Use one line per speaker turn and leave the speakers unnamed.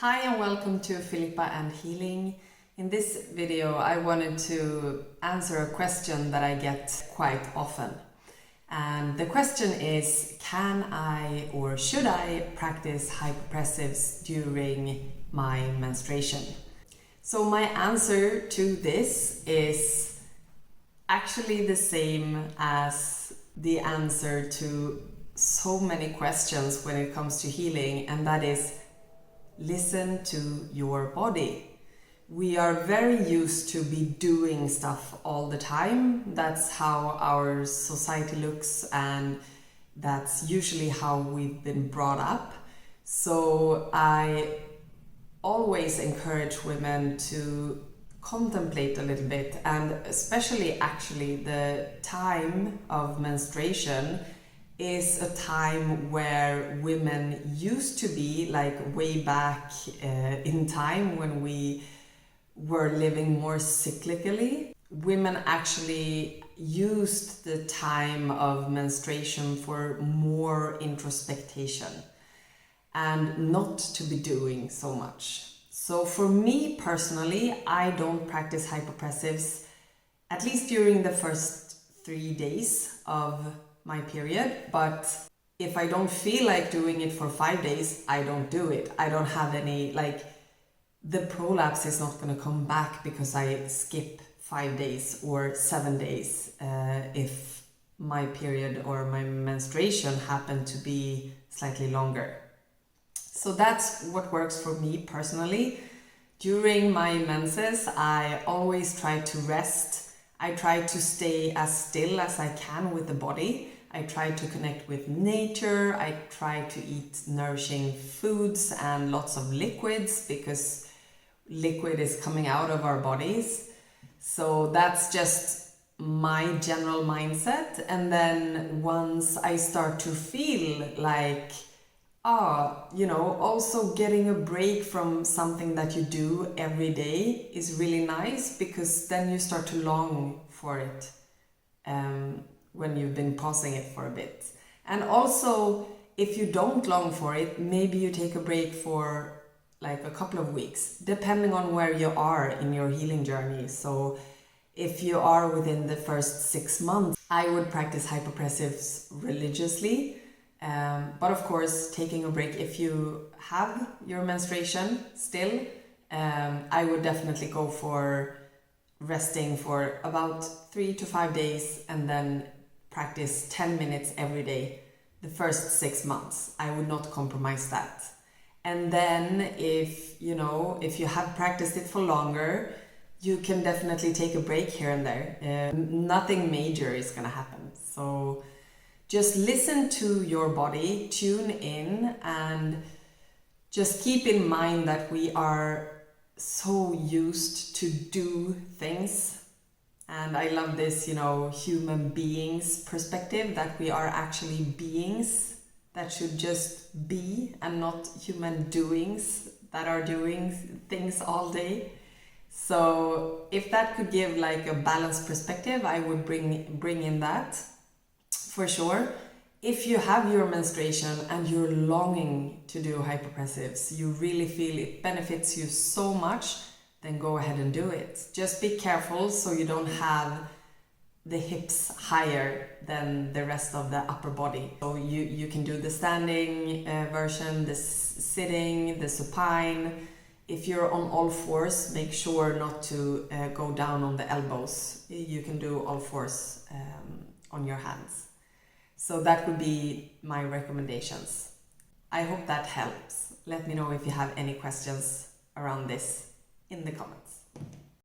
Hi and welcome to Filippa and Healing. In this video I wanted to answer a question that I get quite often. And the question is, can I or should I practice hypopressives during my menstruation? So my answer to this is actually the same as the answer to so many questions when it comes to healing, and that is listen to your body. We are very used to be doing stuff all the time. That's how our society looks, and that's usually how we've been brought up. So I always encourage women to contemplate a little bit, and especially actually the time of menstruation is a time where women used to be, like way back in time when we were living more cyclically. Women actually used the time of menstruation for more introspection and not to be doing so much. So for me personally, I don't practice hypopressives, at least during the first 3 days of my period, but if I don't feel like doing it for 5 days, I don't do it. I don't have any, like, the prolapse is not going to come back because I skip 5 days or 7 days if my period or my menstruation happened to be slightly longer. So that's what works for me personally. During my menses, I always try to rest. I try to stay as still as I can with the body. I try to connect with nature. I try to eat nourishing foods and lots of liquids, because liquid is coming out of our bodies. So that's just my general mindset. And then once I start to feel like, also getting a break from something that you do every day is really nice, because then you start to long for it when you've been pausing it for a bit. And also, if you don't long for it, maybe you take a break for like a couple of weeks, depending on where you are in your healing journey. So if you are within the first 6 months, I would practice hypopressives religiously. But of course, taking a break if you have your menstruation still, I would definitely go for resting for about 3 to 5 days and then practice 10 minutes every day the first 6 months. I would not compromise that. And then if you have practiced it for longer, you can definitely take a break here and there. Nothing major is going to happen. So just listen to your body, tune in, and just keep in mind that we are so used to do things. And I love this, human beings perspective, that we are actually beings that should just be, and not human doings that are doing things all day. So if that could give like a balanced perspective, I would bring in that for sure. If you have your menstruation and you're longing to do hypopressives, you really feel it benefits you so much, then go ahead and do it. Just be careful so you don't have the hips higher than the rest of the upper body. So you can do the standing version, the sitting, the supine. If you're on all fours, make sure not to go down on the elbows. You can do all fours on your hands. So that would be my recommendations. I hope that helps. Let me know if you have any questions around this in the comments.